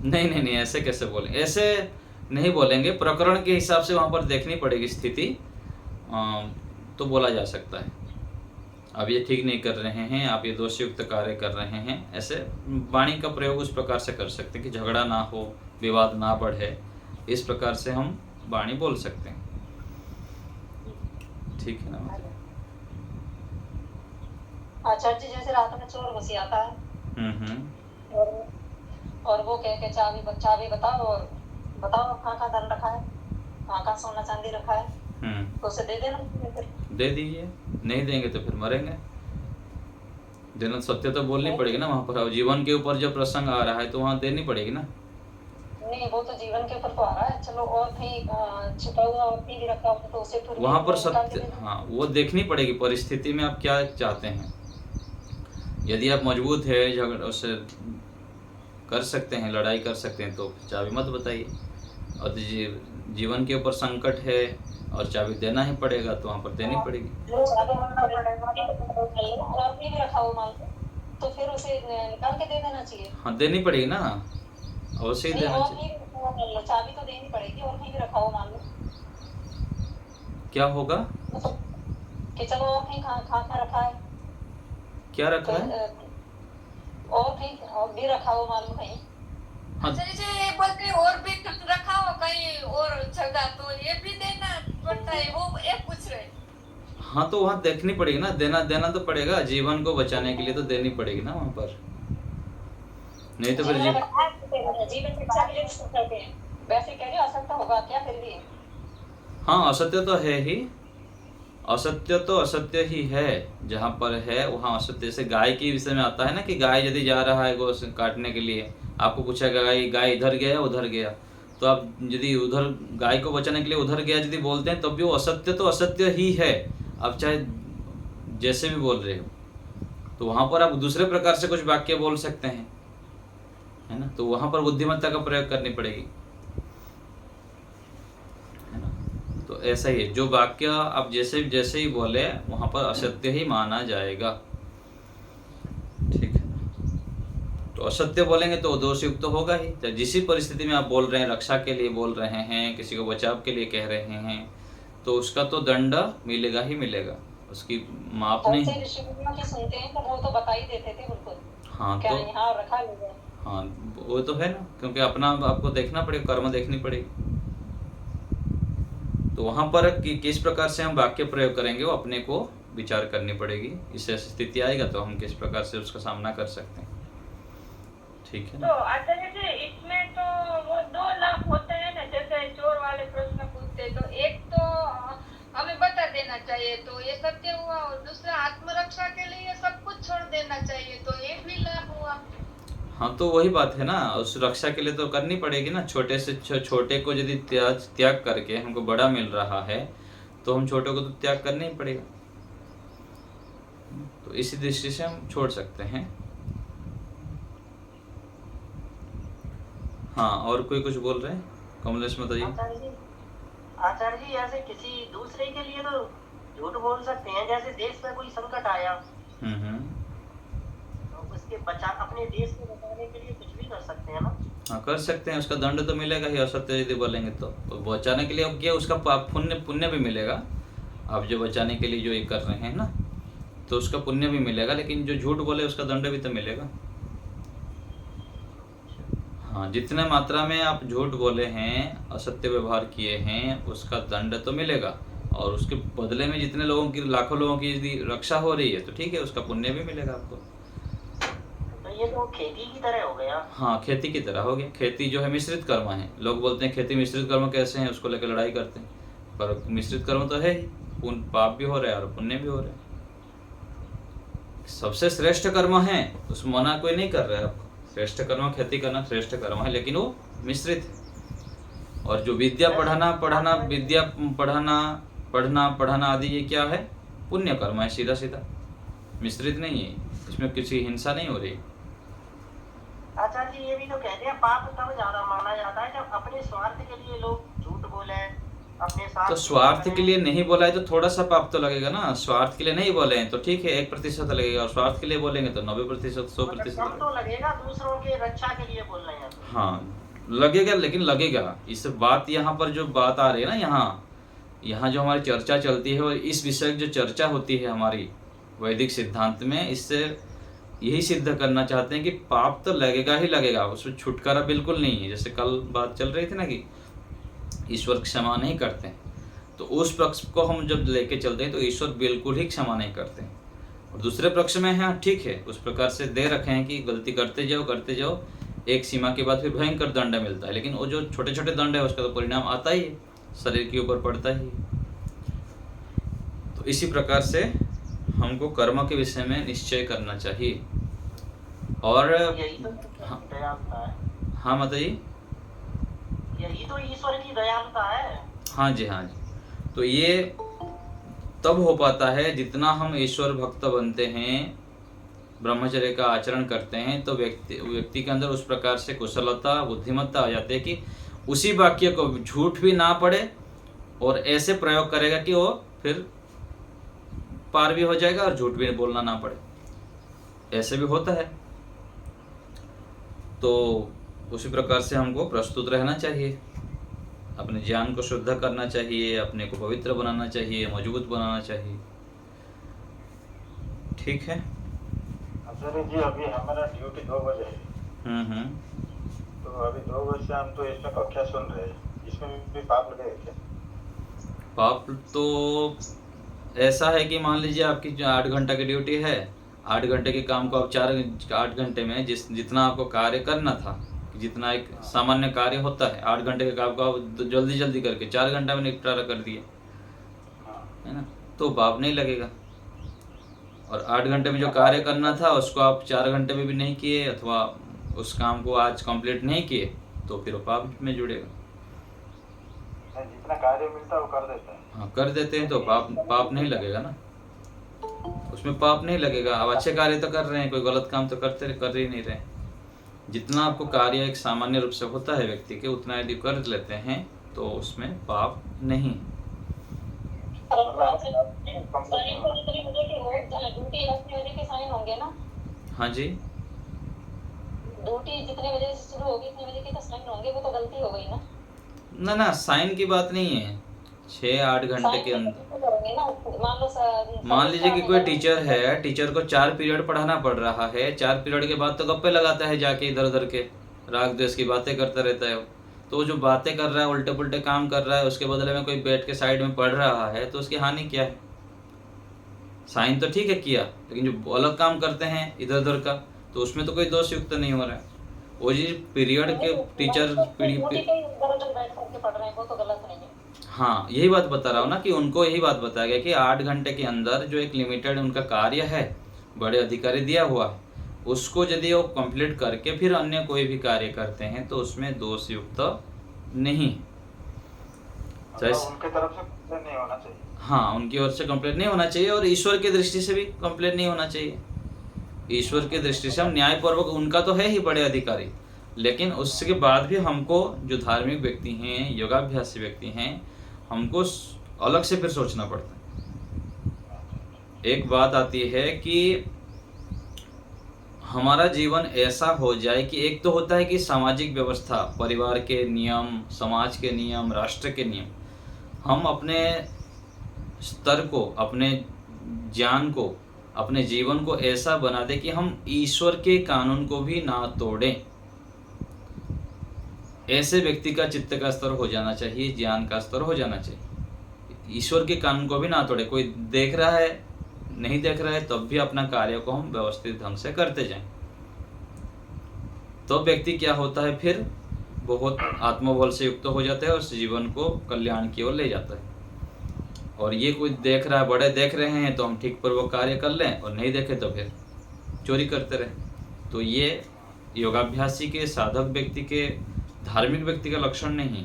नहीं नहीं नहीं, ऐसे कैसे बोलें, ऐसे नहीं बोलेंगे। प्रकरण के हिसाब से वहां पर देखनी पड़ेगी स्थिति, तो बोला जा सकता है अब ये ठीक नहीं कर रहे हैं, आप ये दोषयुक्त कार्य कर रहे हैं, ऐसे वाणी का प्रयोग उस प्रकार से कर सकते हैं कि झगड़ा ना हो, विवाद ना बढ़े, इस प्रकार से हम वाणी बोल सकते हैं। ठीक है ना। आचार्य जी, जैसे रात में चोर घुस आता है और वो कह के चाबी बताओ, और बताओ कहाँ धन रखा है, कहाँ सोना चांदी रखा है, तो उसे दे देना। फिर दे दीजिए, नहीं देंगे तो फिर मरेंगे। देना, सत्य तो बोलनी पड़ेगी ना वहां पर। जीवन के ऊपर जो प्रसंग आ रहा है तो वहां देनी पड़ेगी ना। नहीं, वो तो जीवन के ऊपर तो आ रहा है, चलो और कहीं छिपा हुआ और भी रखा हो तो उसे फिर वहां पर सत्य, हाँ वो देखनी पड़ेगी परिस्थिति में आप क्या चाहते हैं। यदि आप मजबूत है, झगड़ा उससे कर सकते हैं, लड़ाई कर सकते हैं, तो चाबी मत बताइए। और जीवन के ऊपर संकट है और चाबी देना ही पड़ेगा, तो वहां पर देनी पड़ेगी। और भी रखा हो माल, तो फिर उसे निकाल के दे देना चाहिए। हाँ, देनी पड़ेगी ना। अवश्य ही नहीं, देना और चाहिए। कहीं भी रखा हो मान लो, चाबी तो देनी पड़ेगी, और कहीं भी रखा हो मान लो, क्या होगा? मतलब कि चलो और कहीं खा खा खा रखा है क्या तो रखा है? और कहीं और भी रखा हो मान लो कहीं। हाँ अच्छा जैसे ये बोलते हैं और भी कुछ रखा हो कहीं और जगह, तो ये भी देना पड़ता है, वो ये पूछ रहे हैं। हाँ, तो वहाँ देखनी पड़ेगी ना, देना देना तो पड़ेगा, जीवन को बचाने के लिए तो देनी पड़ेगी ना वहाँ पर, नहीं तो फिर जीवन रखा है, जीवन रक्षा के लिए तो करते हैं, वैसे कह रहे हो असत्य होगा क्या फिर भी? हाँ, असत्य तो है ही, असत्य तो असत्य ही है, जहाँ पर है वहाँ असत्य। जैसे गाय के विषय में आता है ना कि गाय यदि जा रहा है गौ काटने के लिए, आपको पूछा गाय गाय इधर गया उधर गया, तो आप यदि उधर गाय को बचाने के लिए उधर गया यदि बोलते हैं तब भी वो असत्य तो असत्य ही है, आप चाहे जैसे भी बोल रहे हो। तो वहाँ पर आप दूसरे प्रकार से कुछ वाक्य बोल सकते हैं, है ना, तो वहाँ पर बुद्धिमत्ता का प्रयोग करनी पड़ेगी, है ना। तो ऐसा ही है, जो वाक्य आप जैसे जैसे ही बोले वहां पर असत्य ही माना जाएगा, ठीक है ना। तो असत्य बोलेंगे तो दोष युक्त तो होगा ही, तो जिस परिस्थिति में आप बोल रहे हैं, रक्षा के लिए बोल रहे हैं, किसी को बचाव के लिए कह रहे हैं, तो उसका तो दंड मिलेगा ही मिलेगा, उसकी माप बहुत नहीं। से ऋषि मुनियों की सुनते हैं तो वो तो बता ही देते थे बिल्कुल, हाँ क्या तो यहाँ रखा गया। हाँ, वो तो है ना, क्योंकि अपना आपको देखना पड़ेगा, कर्म देखनी पड़ेगी। तो वहां पर किस प्रकार से हम वाक्य प्रयोग करेंगे वो अपने को विचार करनी पड़ेगी, इस ऐसी स्थिति आएगा तो हम किस प्रकार से उसका सामना कर सकते हैं, ठीक है तो ना। आचार्य जी इसमें तो वो दो लाभ होते हैं ना, जैसे चोर वाले प्रश्न पूछते, तो एक तो हमें बता देना चाहिए तो ये सत्य हुआ, और दूसरा आत्मरक्षा के लिए सब कुछ छोड़ देना चाहिए, तो ये भी लाभ हुआ। हाँ, तो वही बात है ना, उस रक्षा के लिए तो करनी पड़ेगी ना, छोटे से छोटे को यदि त्याग करके हमको बड़ा मिल रहा है तो हम छोटे को तो त्याग करना ही पड़ेगा, तो इसी दृष्टि से हम छोड़ सकते हैं। हाँ, और कोई कुछ बोल रहे हैं? कमलेश बताइए। आचार्य जी ऐसे किसी दूसरे के लिए तो झूठ बोल सकते हैं, जैसे देश में कोई संकट आया तो उसके अपने देश को बचाने के लिए कुछ भी कर सकते हैं ना। हाँ, कर सकते हैं, उसका दंड तो मिलेगा ही, असत्य यदि बोलेंगे तो बचाने के लिए अब क्या, उसका पाप पुण्य भी मिलेगा। आप जो बचाने के लिए जो ये कर रहे हैं ना, तो उसका पुण्य भी मिलेगा, लेकिन जो झूठ बोले उसका दंड भी तो मिलेगा। हाँ, जितने मात्रा में आप झूठ बोले हैं, असत्य व्यवहार किए हैं, उसका दंड तो मिलेगा, और उसके बदले में जितने लोगों की, लाखों लोगों की यदि रक्षा हो रही है तो ठीक है, उसका पुण्य भी मिलेगा आपको। तो ये तो खेती की तरह हो गया। हाँ, खेती की तरह हो गया। खेती जो है मिश्रित कर्म है, लोग बोलते हैं खेती मिश्रित कर्म कैसे हैं, उसको लेकर लड़ाई करते हैं, पर मिश्रित कर्म तो है ही, पाप भी हो रहा है और पुण्य भी हो रहा है। सबसे श्रेष्ठ कर्म है, उसमें मना कोई नहीं कर रहा है आपको, श्रेष्ठ कर्म खेती करना श्रेष्ठ कर्म है, लेकिन वो मिश्रित है। और जो विद्या पढ़ना आदि ये क्या है, पुण्य कर्म है, सीधा सीधा, मिश्रित नहीं है, इसमें किसी हिंसा नहीं हो रही। आचार्य जी ये भी तो कहते हैं पाप तब ज्यादा माना जाता है जब अपने स्वार्थ के लिए लोग झूठ बोले, अपने साथ तो स्वार्थ के लिए नहीं बोला है तो थोड़ा सा पाप तो लगेगा ना, स्वार्थ के लिए नहीं बोले हैं तो ठीक है 1% लगेगा, और स्वार्थ के लिए बोलेंगे तो 90%, 100% तो लगेगा, दूसरों के रक्षा के लिए बोल रहे हैं। हाँ लगेगा, लेकिन लगेगा। इस बात यहाँ पर जो बात आ रही है ना, यहाँ जो हमारी चर्चा चलती है और इस विषय की जो चर्चा होती है हमारी वैदिक सिद्धांत में, इससे यही सिद्ध करना चाहते हैं कि पाप तो लगेगा ही लगेगा, उसमें छुटकारा बिल्कुल नहीं है। जैसे कल बात चल रही थी ना कि ईश्वर क्षमा नहीं करते हैं, तो उस पक्ष को हम जब लेके चलते हैं तो ईश्वर बिल्कुल ही क्षमा नहीं करते हैं, और दूसरे पक्ष में है ठीक है, उस प्रकार से दे रखे हैं कि गलती करते जाओ, एक सीमा के बाद फिर भयंकर दंड मिलता है, लेकिन वो जो छोटे छोटे दंड है उसका तो परिणाम आता ही है, शरीर के ऊपर पड़ता ही है। तो इसी प्रकार से हमको कर्म के विषय में निश्चय करना चाहिए। और यही तो दयालुता है। हाँ बताइए। यही तो ईश्वर की दयालुता है। हाँ जी, हाँ जी। तो ये तब हो पाता है जितना हम ईश्वर भक्त बनते हैं, ब्रह्मचर्य का आचरण करते हैं, तो व्यक्ति के अंदर उस प्रकार से कुशलता बुद्धिमत्ता आ जाती है कि उसी वाक्य को झूठ भी ना पड़े और ऐसे प्रयोग करेगा कि वो फिर पार भी हो जाएगा और झूठ भी बोलना ना पड़े, ऐसे भी होता है। तो उसी प्रकार से हमको प्रस्तुत रहना चाहिए, अपने ज्ञान को शुद्ध करना चाहिए, अपने को पवित्र बनाना चाहिए, मजबूत बनाना चाहिए। ठीक है आचार्य जी, अभी हमारा ड्यूटी 2 बजे है, तो अभी 2 बजे से हम तो इसमें कक्षा सुन रहे हैं, इसमें भी पाप लगेगा क्या? पाप तो ऐसा है कि मान लीजिए आपकी 8 घंटा की ड्यूटी है, 8 घंटे के काम को आप 8 घंटे में जितना आपको कार्य करना था, जितना एक सामान्य कार्य होता है, 8 घंटे के काम को आप जल्दी जल्दी करके 4 घंटा में निपटारा कर दिए, है ना, तो पाप नहीं लगेगा। और 8 घंटे में जो कार्य करना था उसको आप 4 घंटे में भी नहीं किए, अथवा उस काम को आज कंप्लीट नहीं किए, तो फिर वो पाप में जुड़ेगा। जितना कार्य मिलता है वो कर देता है। हाँ, कर देते हैं तो पाप नहीं लगेगा ना, उसमें पाप नहीं लगेगा। अब अच्छे कार्य तो कर रहे हैं, कोई गलत काम तो कर ही नहीं रहे। जितना आपको कार्य एक सामान्य रूप से होता है व्यक्ति के, उतना यदि कर लेते हैं तो उसमें पाप नहीं। हाँ जी, ड्यूटी जितने बजे से शुरू होगी इतने बजे के तो साइन होंगे, वो तो गलती हो गई ना। ना साइन की बात नहीं है, 6-8 घंटे के अंदर। मान लीजिए कि कोई टीचर है, टीचर को 4 पीरियड पढ़ाना पड़ रहा है, 4 पीरियड के बाद तो गप्पे लगाता है, जाके इधर उधर के राग द्वेष की बातें करता रहता है। तो जो बातें कर रहा है, उल्टे पुल्टे काम कर रहा है, उसके बदले में कोई बैठ के साइड में पढ़ रहा है, तो उसकी हानि क्या है? साइन तो ठीक है किया, लेकिन जो अलग काम करते हैं इधर उधर का, तो उसमें तो कोई दोष युक्त नहीं हो रहा है। वो जी पीरियड के टीचर हाँ, यही बात बता रहा हूँ ना, कि उनको यही बात बताया गया कि 8 घंटे के अंदर जो एक लिमिटेड उनका कार्य है, बड़े अधिकारी दिया हुआ है, उसको यदि वो कंप्लीट करके फिर अन्य कोई भी कार्य करते हैं तो उसमें दोष युक्त नहीं। उनके तरफ से कंप्लेंट नहीं होना चाहिए। हाँ, उनकी ओर से कंप्लेंट नहीं होना चाहिए, और ईश्वर की दृष्टि से भी कंप्लेंट नहीं होना चाहिए। ईश्वर की दृष्टि से हम न्यायपूर्वक, उनका तो है ही बड़े अधिकारी, लेकिन उसके बाद भी हमको जो धार्मिक व्यक्ति हैं, योगाभ्यासी व्यक्ति हैं, हमको अलग से फिर सोचना पड़ता है। एक बात आती है कि हमारा जीवन ऐसा हो जाए कि एक तो होता है कि सामाजिक व्यवस्था, परिवार के नियम, समाज के नियम, राष्ट्र के नियम, हम अपने स्तर को, अपने ज्ञान को, अपने जीवन को ऐसा बना दे कि हम ईश्वर के कानून को भी ना तोड़ें। ऐसे व्यक्ति का चित्त का स्तर हो जाना चाहिए, ज्ञान का स्तर हो जाना चाहिए। ईश्वर के कानून को भी ना तोड़े, कोई देख रहा है, नहीं देख रहा है, तब भी अपना कार्य को हम व्यवस्थित ढंग से करते जाएं। तो व्यक्ति क्या होता है, फिर बहुत आत्मबल से युक्त हो जाता है और जीवन को कल्याण की ओर ले जाता है। और ये कोई देख रहा है, बड़े देख रहे हैं तो हम ठीक पूर्वक कार्य कर लें, और नहीं देखे तो फिर चोरी करते रहे। तो ये योगाभ्यासी के, साधक व्यक्ति के, धार्मिक व्यक्ति का लक्षण नहीं।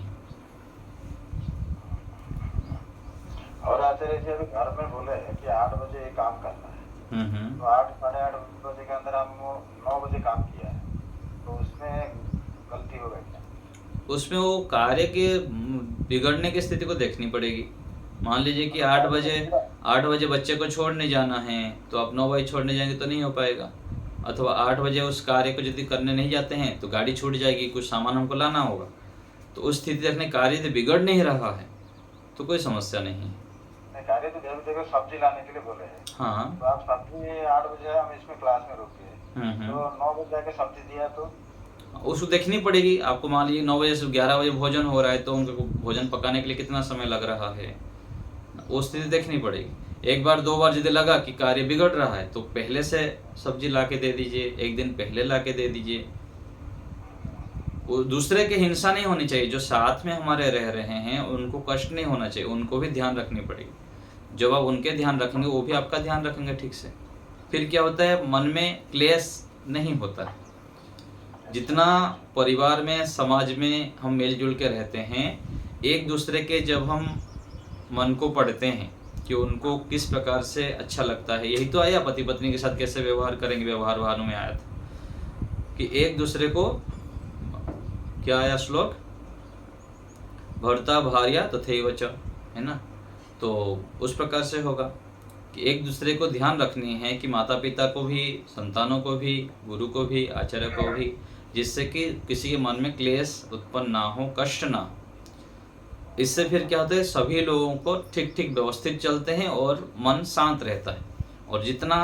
और आचार्य जी, अभी घर में बोले कि 8 बजे ये काम करना है, तो 8 साढ़े 8 बजे के अंदर हम 9 बजे काम किया है, तो उसमें गलती हो गई क्या? उसमें वो कार्य के बिगड़ने की स्थिति को देखनी पड़ेगी। मान लीजिए कि 8 बजे बच्चे को छोड़ने जाना है, तो आप 9 बजे छोड़ने जाएंगे तो नहीं हो पाएगा। अथवा 8 बजे उस कार्य को यदि करने नहीं जाते हैं तो गाड़ी छूट जाएगी, कुछ सामान हमको लाना होगा, तो उस स्थिति रखने कार्य यदि बिगड़ नहीं रहा है तो कोई समस्या नहीं है। कार्य तो देखो सब्जी लाने के लिए बोले हैं, हाँ, तो आप सब्जी 8 बजे हम इसमें क्लास में रुके, तो 9 बजे जाके सब्जी दिया, तो उसको देखनी पड़ेगी आपको। मान लीजिए 9 बजे से 11 बजे भोजन हो रहा है, तो उनको भोजन पकाने के लिए कितना समय लग रहा है, वो स्थिति देखनी पड़ेगी। एक बार 2 बार यदि लगा कि कार्य बिगड़ रहा है तो पहले से सब्जी ला के दे दीजिए, एक दिन पहले ला के दे दीजिए। वो दूसरे की हिंसा नहीं होनी चाहिए, जो साथ में हमारे रह रहे हैं उनको कष्ट नहीं होना चाहिए, उनको भी ध्यान रखनी पड़ेगी। जब आप उनके ध्यान रखेंगे वो भी आपका ध्यान रखेंगे ठीक से, फिर क्या होता है, मन में क्लेश नहीं होता है। जितना परिवार में, समाज में हम मिलजुल के रहते हैं, एक दूसरे के जब हम मन को पढ़ते हैं कि उनको किस प्रकार से अच्छा लगता है, यही तो आया पति पत्नी के साथ कैसे व्यवहार करेंगे, व्यवहार वालों में आया था कि एक दूसरे को, क्या आया श्लोक, भर्ता भार्या तथैव च, है ना। तो उस प्रकार से होगा कि एक दूसरे को ध्यान रखनी है कि माता पिता को भी, संतानों को भी, गुरु को भी, आचार्य को भी जिससे कि किसी के मन में क्लेश उत्पन्न ना हो, कष्ट ना हो। इससे फिर क्या होता है, सभी लोगों को ठीक ठीक व्यवस्थित चलते हैं और मन शांत रहता है। और जितना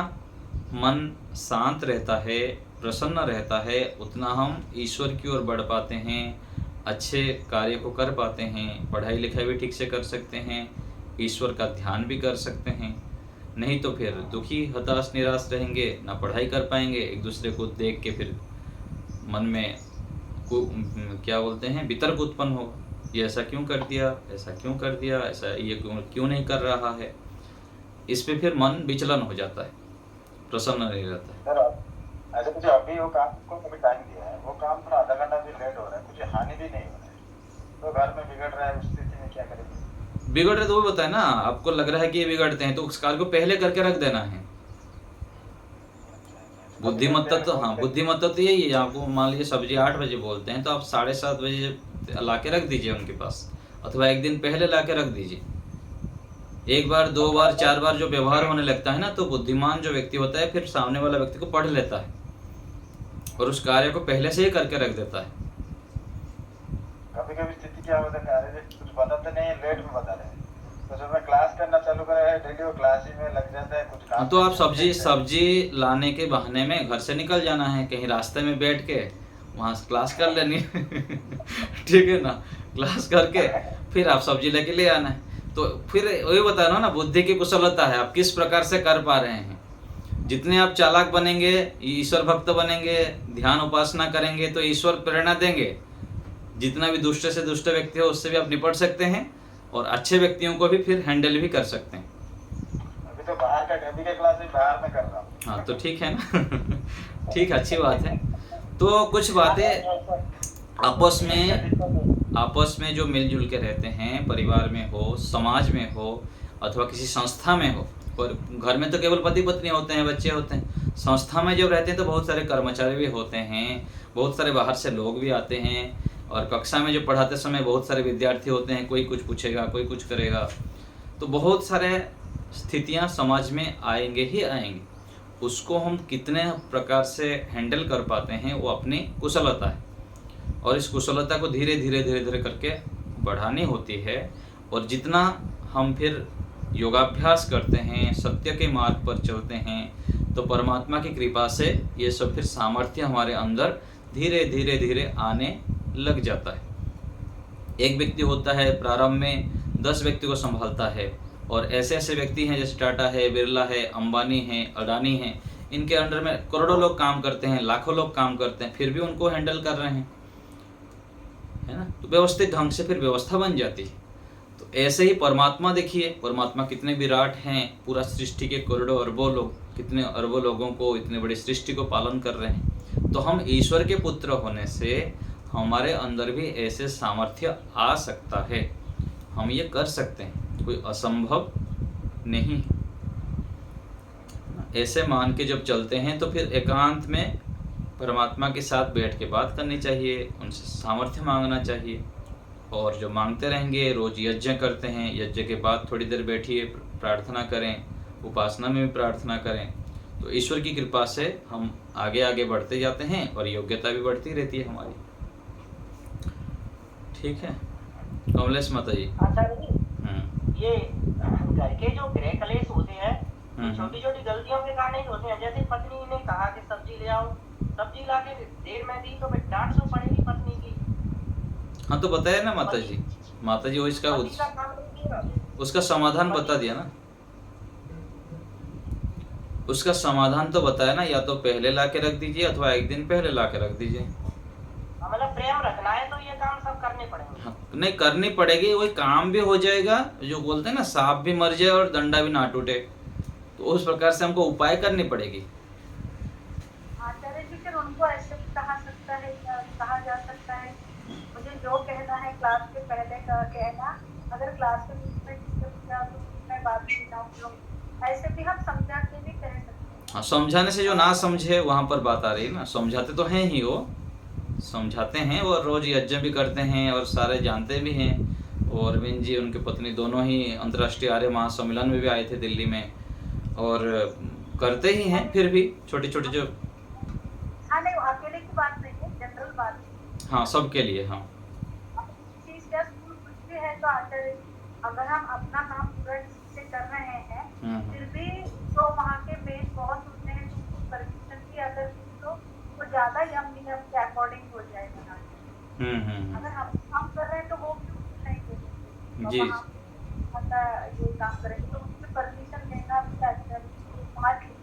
मन शांत रहता है, प्रसन्न रहता है, उतना हम ईश्वर की ओर बढ़ पाते हैं, अच्छे कार्य को कर पाते हैं, पढ़ाई लिखाई भी ठीक से कर सकते हैं, ईश्वर का ध्यान भी कर सकते हैं। नहीं तो फिर दुखी, हताश, निराश रहेंगे, ना पढ़ाई कर पाएंगे, एक दूसरे को देख के फिर मन में क्या बोलते हैं, वितर्क उत्पन्न होगा। ये ऐसा क्यों कर दिया, ऐसा क्यों कर दिया, ऐसा ये क्यों नहीं कर रहा है। इस पे फिर मन विचलन हो जाता है, प्रसन्न नहीं रहता है। सर ऐसे मुझे अभी वो काम को कभी टाइम दिया है, वो काम थोड़ा आधा घंटा भी लेट हो रहा है, कुछ हानि भी नहीं हो रहा है, तो घर में बिगड़ रहा है, उस स्थिति में क्या करेंगे? बिगड़ रहे तो वो बताए ना, आपको लग रहा है कि ये बिगड़ते हैं तो उस कार्य को पहले करके रख देना है। बुद्धिमत्ता तो हाँ, बुद्धिमत्ता तो यही है। आपको मान लीजिए सब्जी 8 बजे बोलते हैं तो आप 7:30 बजे ला के रख दीजिए उनके पास, अथवा एक दिन पहले ला के रख दीजिए। एक बार, 2 बार, 4 बार जो व्यवहार होने लगता है ना, तो बुद्धिमान जो व्यक्ति होता है फिर सामने वाला व्यक्ति को पढ़ लेता है और उस कार्य को पहले से ही करके रख देता है। कभी कभी स्थिति क्या होता है, अरे कुछ बताते नहीं, लेट में बता रहे हैं, तो जब मैं क्लास करना चालू करा है, डेली वो क्लास ही में लग जाता है कुछ काम। तो आप सब्जी लाने के बहाने में घर से निकल जाना है, कहीं रास्ते में बैठ के वहाँ क्लास कर लेनी है ठीक है ना, क्लास करके फिर आप सब्जी लेके ले आना है। तो फिर वही बताना ना, बुद्धि की कुशलता है, आप किस प्रकार से कर पा रहे हैं। जितने आप चालाक बनेंगे, ईश्वर भक्त बनेंगे, ध्यान उपासना करेंगे तो ईश्वर प्रेरणा देंगे। जितना भी दुष्ट से दुष्ट व्यक्ति हो उससे भी आप निपट सकते हैं और अच्छे व्यक्तियों को भी फिर हैंडल भी कर सकते हैं। अभी तो अभी के क्लास में बाहर में कर रहा हूँ। हाँ तो ठीक है ना ठीक, अच्छी बात है। तो कुछ बातें आपस में जो मिलजुल के रहते हैं, परिवार में हो, समाज में हो, अथवा किसी संस्था में हो। और घर में तो केवल पति पत्नी होते हैं, बच्चे होते हैं। संस्था में जब रहते हैं तो बहुत सारे कर्मचारी भी होते हैं, बहुत सारे बाहर से लोग भी आते हैं, और कक्षा में जो पढ़ाते समय बहुत सारे विद्यार्थी होते हैं, कोई कुछ पूछेगा, कोई कुछ करेगा। तो बहुत सारे स्थितियां समाज में आएंगे ही आएंगे। उसको हम कितने प्रकार से हैंडल कर पाते हैं वो अपनी कुशलता है, और इस कुशलता को धीरे धीरे करके बढ़ानी होती है। और जितना हम फिर योगाभ्यास करते हैं, सत्य के मार्ग पर चलते हैं, तो परमात्मा की कृपा से ये सब फिर सामर्थ्य हमारे अंदर धीरे धीरे आने लग जाता है। एक व्यक्ति होता है प्रारंभ में 10 व्यक्ति को संभालता है, और ऐसे ऐसे व्यक्ति हैं जैसे टाटा है, बिरला है, अंबानी है, अडानी है, इनके अंडर में करोड़ों लोग काम करते हैं, लाखों लोग काम करते हैं, फिर भी उनको हैंडल कर रहे हैं, है ना। तो व्यवस्थित ढंग से फिर व्यवस्था बन जाती है। तो ऐसे ही परमात्मा देखिए, परमात्मा कितने विराट हैं, पूरा सृष्टि के करोड़ों अरबों लोग, कितने अरबों लोगों को, इतने बड़ी सृष्टि को पालन कर रहे हैं। तो हम ईश्वर के पुत्र होने से हमारे अंदर भी ऐसे सामर्थ्य आ सकता है, हम ये कर सकते हैं, कोई असंभव नहीं। ऐसे मान के जब चलते हैं तो फिर एकांत में परमात्मा के साथ बैठ के बात करनी चाहिए, उनसे सामर्थ्य मांगना चाहिए। और जो मांगते रहेंगे, रोज यज्ञ करते हैं, यज्ञ के बाद थोड़ी देर बैठिए, प्रार्थना करें, उपासना में भी प्रार्थना करें, तो ईश्वर की कृपा से हम आगे आगे बढ़ते जाते हैं और योग्यता भी बढ़ती रहती है हमारी। ठीक है कमलेश माता जी। आचार्य जी, ये घर के जो गृह कलेश होते हैं, छोटी छोटी गलतियों के कारण ही होते हैं। जैसे पत्नी ने कहा कि सब्जी ले आओ, सब्जी ला के देर में दी तो फिर डांट सो पड़ेगी पत्नी की। हाँ तो बताया ना माता जी वो इसका उसका समाधान बता दिया ना, उसका समाधान तो बताया ना, या तो पहले ला के रख दीजिए अथवा एक दिन पहले ला के रख दीजिए। मतलब प्रेम रखना है तो ये काम सब करने पड़ेंगे। हाँ, नहीं करनी पड़ेगी, वही काम भी हो जाएगा। जो बोलते हैं ना, सांप भी मर जाए और डंडा भी ना टूटे, तो उस प्रकार से हमको उपाय करनी पड़ेगी। आचार्य जी, फिर उनको ऐसे भी कहा जा सकता है, मुझे जो कहना है क्लास के पहले कहना, अगर क्लास के बीच में मैं बात नहीं करूँ, ऐसे भी हम समझा के भी कह सकते हैं। हाँ, समझाने से जो ना समझे वहां पर बात आ रही है ना। समझाते तो हैं ही, वो समझाते हैं, वो रोज यज्ञ भी करते हैं और सारे जानते भी हैं। और अरविंद जी, उनके पत्नी, दोनों ही अंतर्राष्ट्रीय आर्य महासम्मेलन में भी आए थे दिल्ली में, और करते ही हैं। फिर भी छोटे छोटे जो हाँ नहीं, अकेले की बात नहीं है, जनरल हाँ, सबके लिए, हाँ। चीज या स्कूल कुछ भी है तो आचार्य जी, अगर हम अपना काम पूरा ठीक से कर रहे हैं फिर भी जो वहाँ के मेन बॉस होते हैं तो उनको परमिशन भी अगर दी तो वो ज्यादा यम नियम के अकॉर्डिंग हो जाएगा। अगर हम काम कर रहे हैं तो वो भी उसको नहीं दे सकते, जी। तो वहाँ मतलब ये काम करेंगे तो उनसे परमिशन लेना भी आचार्य जी,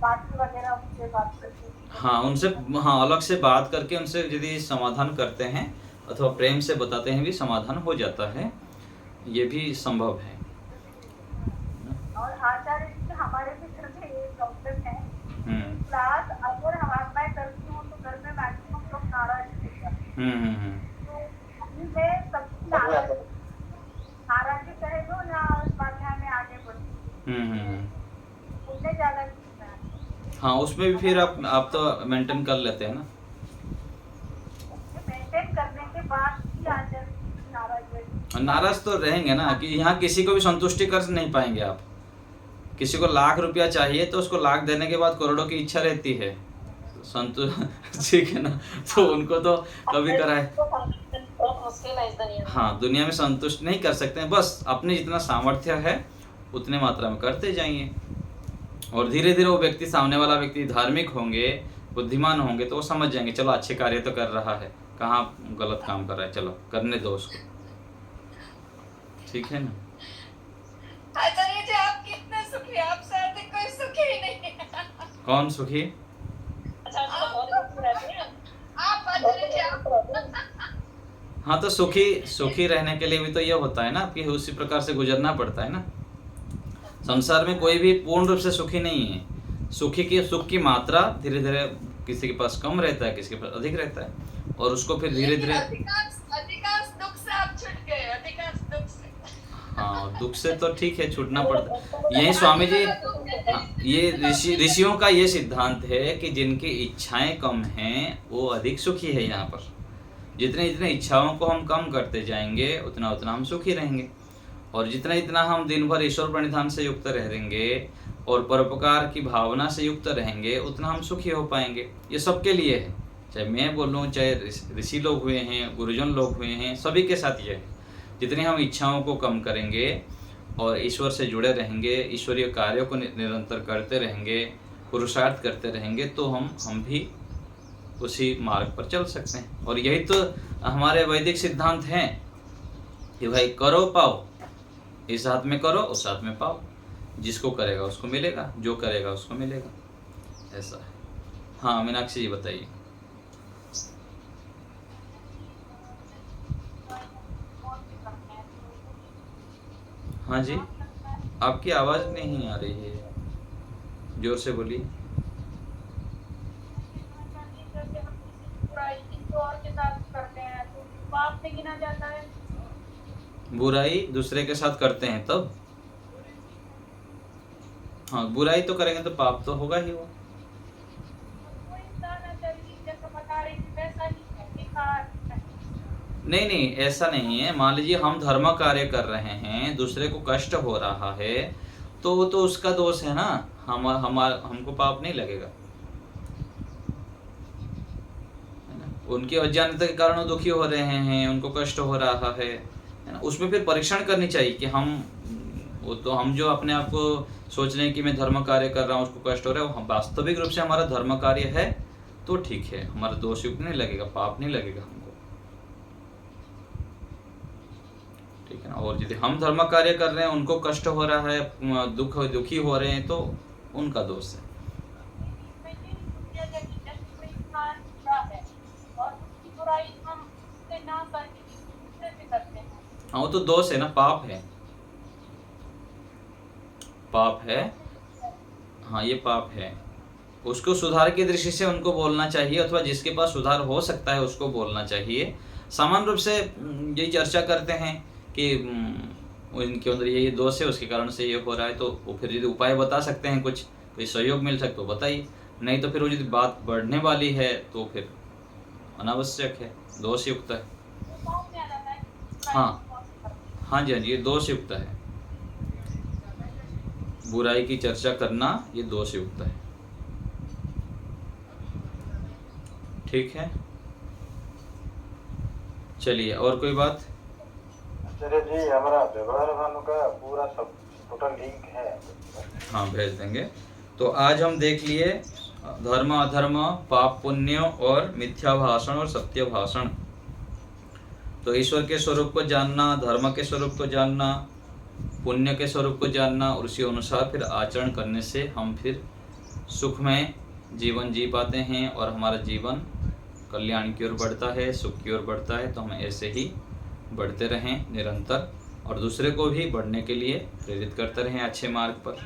बाकी वगैरह उनसे बात करके, हाँ, उनसे, हाँ, अलग से बात करके उनसे यदि समाधान करते हैं अथवा प्रेम से बताते हैं भी समाधान हो जाता है, ये भी संभव है। और आचार्य जी हमारे भी घर में ये प्रॉब्लम है, क्लास अगर मैं करती हूँ तो घर में मैक्सिमम लोग नाराज होते हैं, तो अभी मैं सबकी नाराजी कहे दो या स्वाध्याय में आगे बढ़ती उनने ज्यादा सीखना है। हाँ, उसमें भी फिर आप तो मेंटेन कर लेते हैं ना। मेंटेन करने के बाद भी आचार्य जी नाराज तो रहेंगे ना, कि यहाँ किसी को भी संतुष्टि कर नहीं पाएंगे आप। किसी को लाख रुपया चाहिए तो उसको लाख देने के बाद करोड़ों की इच्छा रहती है, ठीक है ना, तो उनको तो कभी कराए, बहुत मुश्किल है इस दुनिया में। हाँ, दुनिया में संतुष्ट नहीं कर सकते हैं। बस अपने जितना सामर्थ्य है उतने मात्रा में करते जाइए, और धीरे धीरे वो व्यक्ति, सामने वाला व्यक्ति धार्मिक होंगे, बुद्धिमान होंगे, तो वो समझ जाएंगे चलो अच्छे कार्य तो कर रहा है, कहाँ गलत काम कर रहा है, चलो करने दो उसको, ठीक है ना। आचार्य जी आप कितने सुखी, आप शायद कोई सुखी ही नहीं है। कौन सुखी? अच्छा, तो बहुत खुश रहते हैं आप आचार्य जी आप हाँ, तो सुखी रहने के लिए भी तो ये होता है ना कि उसी प्रकार से गुजरना पड़ता है ना। संसार में कोई भी पूर्ण रूप से सुखी नहीं है। सुख की मात्रा धीरे धीरे किसी के पास कम रहता है, किसी के पास अधिक रहता है, और उसको फिर धीरे धीरे, अधिकांश दुख से आप छूट गए, अधिकांश दुख से। हाँ, दुख से तो ठीक है, छूटना पड़ता है। यही स्वामी जी, हाँ, ये ऋषियों का ये सिद्धांत है कि जिनकी इच्छाएं कम हैं वो अधिक सुखी है। यहाँ पर जितने जितने इच्छाओं को हम कम करते जाएंगे उतना उतना हम सुखी रहेंगे, और जितना जितना हम दिन भर ईश्वर प्रणिधान से युक्त रहेंगे और परोपकार की भावना से युक्त रहेंगे उतना हम सुखी हो पाएंगे। ये सबके लिए है, चाहे मैं बोलूँ, चाहे ऋषि लोग हुए हैं, गुरुजन लोग हुए हैं, सभी के साथ ये है। जितनी हम इच्छाओं को कम करेंगे और ईश्वर से जुड़े रहेंगे, ईश्वरीय कार्यों को निरंतर करते रहेंगे, पुरुषार्थ करते रहेंगे, तो हम भी उसी मार्ग पर चल सकते हैं। और यही तो हमारे वैदिक सिद्धांत हैं कि भाई करो पाओ, इस हाथ में करो उस हाथ में पाओ, जिसको करेगा उसको मिलेगा, जो करेगा उसको मिलेगा, ऐसा है। हाँ, मीनाक्षी जी बताइए। हाँ जी, आपकी आवाज़ नहीं आ रही है, जोर से बोलिए। बुराई दूसरे के साथ करते हैं तब, हाँ, बुराई तो करेंगे तो पाप तो होगा ही वो। नहीं, ऐसा नहीं है। मान लीजिए हम धर्म कार्य कर रहे हैं, दूसरे को कष्ट हो रहा है, तो वो तो उसका दोष है ना, हमको पाप नहीं लगेगा, है ना। उनकी अज्ञानता के कारण वो दुखी हो रहे हैं, उनको कष्ट हो रहा है ना। उसमें फिर परीक्षण करनी चाहिए कि हम जो अपने आप को सोच रहे हैं कि मैं धर्म कार्य कर रहा हूँ, उसको कष्ट हो रहा है, वो वास्तविक रूप से हमारा धर्म कार्य है तो ठीक है, हमारा दोष युक्त नहीं लगेगा, पाप नहीं लगेगा हमको, ठीक है ना। और यदि हम धर्म कार्य कर रहे हैं, उनको कष्ट हो रहा है, दुखी हो रहे हैं, तो उनका दोष है। हाँ, वो तो दोष है ना, पाप है, पाप है, हाँ, ये पाप है। उसको सुधार की दृष्टि से उनको बोलना चाहिए, अथवा जिसके पास सुधार हो सकता है उसको बोलना चाहिए। सामान्य रूप से यही चर्चा करते हैं कि इनके अंदर ये दोष है, उसके कारण से ये हो रहा है, तो वो फिर यदि उपाय बता सकते हैं, कुछ कोई सहयोग मिल सकता तो बताइए, नहीं तो फिर वो यदि बात बढ़ने वाली है तो फिर अनावश्यक है, दोष युक्त है। हाँ जी, हाँ जी, ये दोष युक्त है, बुराई की चर्चा करना ये दोष युक्त है, ठीक है। चलिए, और कोई बात? आचार्य जी हमारा व्यवहार भानु का पूरा सब टोटल लिंक है। हाँ, भेज देंगे। तो आज हम देख लिए धर्म अधर्म, पाप पुण्य और मिथ्या भाषण और सत्य भाषण। तो ईश्वर के स्वरूप को जानना, धर्म के स्वरूप को जानना, पुण्य के स्वरूप को जानना और उसी अनुसार फिर आचरण करने से हम फिर सुखमय जीवन जी पाते हैं और हमारा जीवन कल्याण की ओर बढ़ता है, सुख की ओर बढ़ता है। तो हम ऐसे ही बढ़ते रहें निरंतर और दूसरे को भी बढ़ने के लिए प्रेरित करते रहें अच्छे मार्ग पर।